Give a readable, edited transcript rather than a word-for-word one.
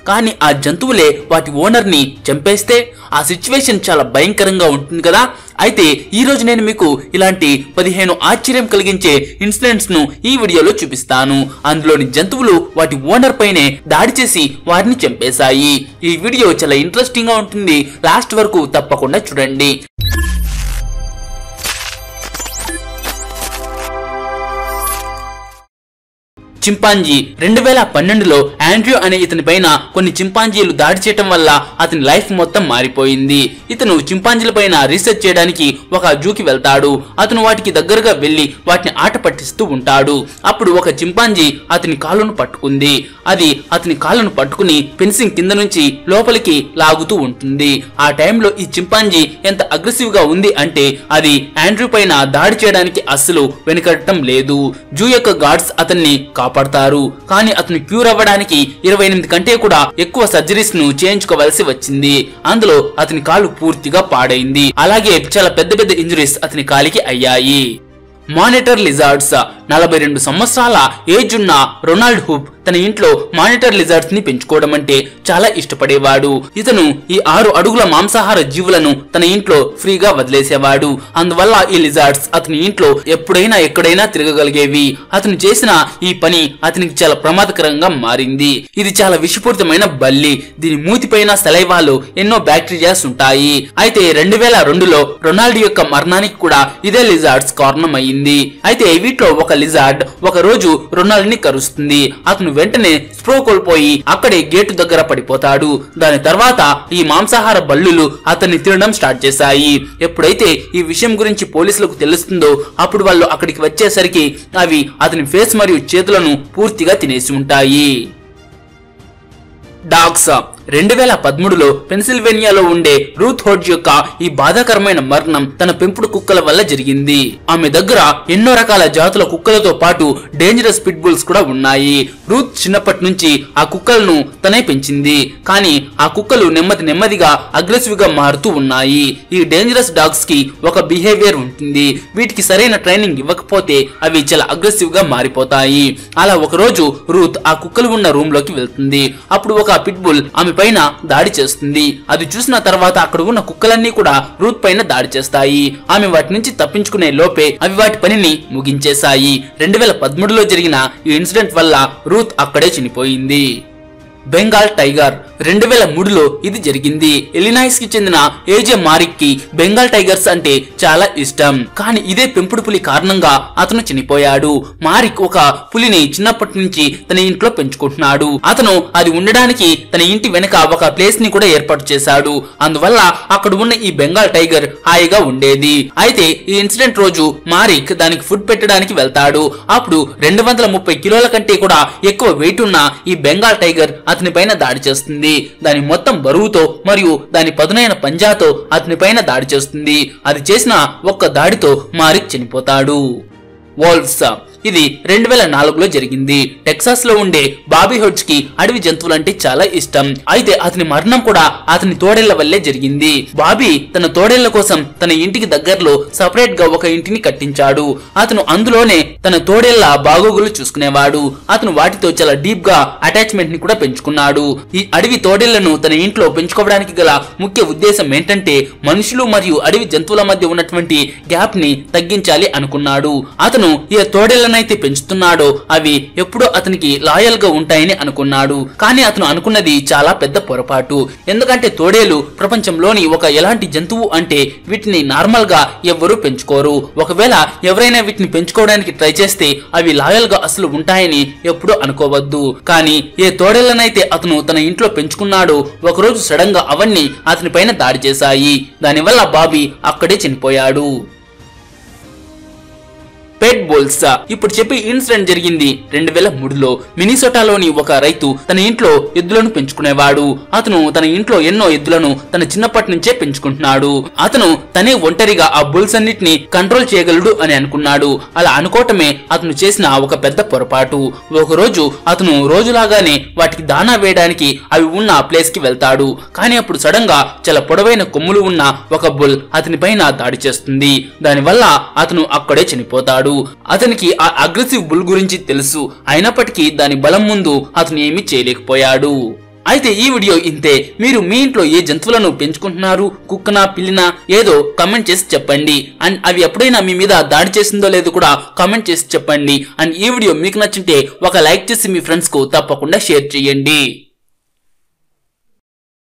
కానీ ఆ జంతువులే వాటి ఓనర్ ని చంపేస్తే ఆ సిచ్యువేషన్ చాలా భయంకరంగా ఉంటుంది కదా. అయితే ఈ రోజు నేను మీకు ఇలాంటి 15 ఆశ్చర్యం కలిగించే ఇన్సిడెంట్స్ ను ఈ వీడియోలో చూపిస్తాను. అందులోని జంతువులు వాటి ఓనర్ పైనే దాడి చేసి వారిని చంపేశాయి. ఈ వీడియో చాలా ఇంట్రెస్టింగ్ గా ఉంటుంది, లాస్ట్ వరకు తప్పకుండా చూడండి. చింపాంజీ 2012లో ఆండ్రూ అనే ఇతని పైన కొన్ని చింపాంజీలు దాడి చేయటం వల్ల అతని లైఫ్ మొత్తం మారిపోయింది. ఇతను చింపాంజీల పైన రీసెర్చ్ చేయడానికి ఒక జూకి వెళ్తాడు. అతను వాటికి దగ్గరగా వెళ్లి వాటిని ఆట పట్టిస్తూ ఉంటాడు. అప్పుడు ఒక చింపాంజీ అతని కాళ్ళను పట్టుకుంది. అది అతని కాళ్ళను పట్టుకుని ఫెన్సింగ్ కింద నుంచి లోపలికి లాగుతూ ఉంటుంది. ఆ టైంలో ఈ చింపాంజీ ఎంత అగ్రెసివ్ గా ఉంది అంటే అది ఆండ్రూ పైన దాడి చేయడానికి అస్సలు వెనుకట్టడం లేదు. జూ యొక్క గార్డ్స్ అతన్ని కాపాడతారు. కానీ అతను క్యూర్ అవ్వడానికి 28 కంటే కూడా ఎక్కువ సర్జరీస్ ను చేయించుకోవాల్సి వచ్చింది. అందులో అతని కాలు పూర్తిగా పాడైంది. అలాగే చాలా పెద్ద పెద్ద ఇంజురీస్ అతని కాలికి అయ్యాయి. మానిటర్ లిజార్డ్స్ 42 సంవత్సరాల ఏజ్ ఉన్న రొనాల్డ్ హూప్ తన ఇంట్లో మానిటర్ లిజార్డ్స్ ని పెంచుకోవడం అంటే చాలా ఇష్టపడేవాడు. ఇతను ఈ 6 అడుగుల మాంసాహార జీవులను తన ఇంట్లో ఫ్రీగా వదిలేసేవాడు. అందువల్ల ఈ లిజార్డ్స్ అతని ఇంట్లో ఎప్పుడైనా ఎక్కడైనా తిరగగలిగేవి. అతను చేసిన ఈ పని అతనికి చాలా ప్రమాదకరంగా మారింది. ఇది చాలా విషపూరితమైన బల్లి. దీని మూతిపైన సలైవాలో ఎన్నో బ్యాక్టీరియాస్ ఉంటాయి. అయితే 2002లో రొనాల్డ్ యొక్క మరణానికి కూడా ఇదే లిజార్డ్స్ కారణమయ్యింది. అయితే వీటిలో ఒక లిజార్డ్ ఒక రోజు రొనాల్డ్ ని కరుస్తుంది. అతను వెంటనే స్ప్రో కోల్పోయి అక్కడే గేటు దగ్గర పడిపోతాడు. దాని తర్వాత ఈ మాంసాహార బల్లులు అతన్ని తినడం స్టార్ట్ చేశాయి. ఎప్పుడైతే ఈ విషయం గురించి పోలీసులకు తెలుస్తుందో అప్పుడు వాళ్ళు అక్కడికి వచ్చేసరికి అవి అతని ఫేస్ మరియు చేతులను పూర్తిగా తినేసి ఉంటాయి. డాగ్స్ 2013లో పెన్సిల్వేనియాలో ఉండే రూత్ హోడ్జ్ యొక్క ఈ బాధాకరమైన మరణం తన పెంపుడు కుక్కల వల్ల జరిగింది. ఆమె దగ్గర ఎన్నో రకాల జాతుల కుక్కలతో పాటు డేంజరస్ పిట్ బుల్స్ కూడా ఉన్నాయి. రూత్ చిన్నప్పటి నుంచి ఆ కుక్కలను తనే పెంచింది. కానీ ఆ కుక్కలు నెమ్మదిగా అగ్రెసివ్ గా మారుతూ ఉన్నాయి. ఈ డేంజరస్ డాగ్స్ కి ఒక బిహేవియర్ ఉంటుంది. వీటికి సరైన ట్రైనింగ్ ఇవ్వకపోతే అవి చాలా అగ్రెసివ్ గా మారిపోతాయి. అలా ఒక రోజు రూత్ ఆ కుక్కలు ఉన్న రూమ్ లోకి వెళ్తుంది. అప్పుడు ఒక పిట్ బుల్ ఆమె పైన దాడి చేస్తుంది. అది చూసిన తర్వాత అక్కడ ఉన్న కుక్కలన్నీ కూడా రూత్ పైన దాడి చేస్తాయి. ఆమె వాటి నుంచి తప్పించుకునే లోపే అవి వాటి పనిని ముగించేశాయి. 2013లో జరిగిన ఈ ఇన్సిడెంట్ వల్ల రూత్ అక్కడే చనిపోయింది. బెంగాల్ టైగర్ 2003లో ఇది జరిగింది. ఇలినాయిస్ కి చెందిన ఏజే మారిక్ కి బెంగాల్ టైగర్స్ అంటే చాలా ఇష్టం. కానీ ఇదే పెంపుడు పులి కారణంగా అతను చనిపోయాడు. మారిక్ ఒక పులిని చిన్నప్పటి నుంచి తన ఇంట్లో పెంచుకుంటున్నాడు. అతను అది ఉండడానికి తన ఇంటి వెనక ఒక ప్లేస్ ని కూడా ఏర్పాటు చేశాడు. అందువల్ల అక్కడ ఉన్న ఈ బెంగాల్ టైగర్ హాయిగా ఉండేది. అయితే ఈ ఇన్సిడెంట్ రోజు మారిక్ దానికి ఫుడ్ పెట్టడానికి వెళ్తాడు. అప్పుడు 230 కిలోల కంటే కూడా ఎక్కువ వెయిట్ ఉన్న ఈ బెంగాల్ టైగర్ అతని పైన దాడి చేస్తుంది. దాని మొత్తం బరువుతో మరియు దాని పదునైన పంజాతో అతని పైన దాడి చేస్తుంది. అది చేసిన ఒక్క దాడితో మారిక్ చనిపోతాడు. వోల్వ్స్ ఇది 2004లో జరిగింది. టెక్సాస్ లో ఉండే బాబీ హోడ్జ్ కి అడవి జంతువులంటే చాలా ఇష్టం. అయితే అతని మరణం కూడా అతని తోడేళ్ల వల్లే జరిగింది. బాబీ తన తోడేళ్ల కోసం తన ఇంటికి దగ్గరలో సపరేట్ గా ఒక ఇంటిని కట్టించాడు. అతను అందులోనే తన తోడేళ్ల బాగోగులు చూసుకునేవాడు. అతను వాటితో చాలా డీప్ గా అటాచ్మెంట్ ని కూడా పెంచుకున్నాడు. ఈ అడవి తోడేళ్లను తన ఇంట్లో పెంచుకోవడానికి గల ముఖ్య ఉద్దేశం ఏంటంటే మనుషులు మరియు అడవి జంతువుల మధ్య ఉన్నటువంటి గ్యాప్ ని తగ్గించాలి అనుకున్నాడు. అతను ఈ తోడేళ్ల అయితే పెంచుతున్నాడో అవి ఎప్పుడో అతనికి లాయల్ గా ఉంటాయని అనుకున్నాడు. కానీ అతను అనుకున్నది చాలా పెద్ద పొరపాటు. ఎందుకంటే తోడేలు ప్రపంచంలోని ఒక ఎలాంటి జంతువు అంటే వీటిని నార్మల్ గా ఎవ్వరూ పెంచుకోరు. ఒకవేళ ఎవరైనా వీటిని పెంచుకోవడానికి ట్రై చేస్తే అవి లాయల్ గా అసలు ఉంటాయని ఎప్పుడూ అనుకోవద్దు. కానీ ఏ తోడేళ్లనైతే అతను తన ఇంట్లో పెంచుకున్నాడో ఒకరోజు సడన్ గా అవన్నీ అతని పైన దాడి చేశాయి. దానివల్ల బాబీ అక్కడే చనిపోయాడు. పెట్ బుల్స్ ఇప్పుడు చెప్పే ఇన్సిడెంట్ జరిగింది 2003లో. మినిసోటాలోని ఒక రైతు తన ఇంట్లో ఎద్దులను పెంచుకునేవాడు. అతను తన ఇంట్లో ఎన్నో ఎద్దులను తన చిన్నప్పటి నుంచే పెంచుకుంటున్నాడు. అతను తనే ఒంటరిగా ఆ బుల్స్ అన్నిటిని కంట్రోల్ చేయగలడు అని అనుకున్నాడు. అలా అనుకోవటమే అతను చేసిన ఒక పెద్ద పొరపాటు. ఒక రోజు అతను రోజులాగానే వాటికి దానా వేయడానికి అవి ఉన్న ప్లేస్ కి వెళ్తాడు. కానీ అప్పుడు సడన్ గా చాలా పొడవైన కొమ్ములు ఉన్న ఒక బుల్ అతని పైన దాడి చేస్తుంది. దానివల్ల అతను అక్కడే చనిపోతాడు. అతనికి ఆ అగ్రెసివ్ బుల్ గురించి తెలుసు. అయినప్పటికీ దాని బలం ముందు అతను ఏమీ చేయలేకపోయాడు. అయితే ఈ వీడియో ఇంతే. మీరు మీ ఇంట్లో ఏ జంతువులను పెంచుకుంటున్నారు, కుక్కనా పిల్లినా ఏదో కామెంట్ చేసి చెప్పండి. అండ్ అవి ఎప్పుడైనా మీ మీద దాడి చేసిందో లేదో కూడా కామెంట్ చేసి చెప్పండి. అండ్ ఈ వీడియో మీకు నచ్చింటే ఒక లైక్ చేసి మీ ఫ్రెండ్స్ కు తప్పకుండా షేర్ చేయండి.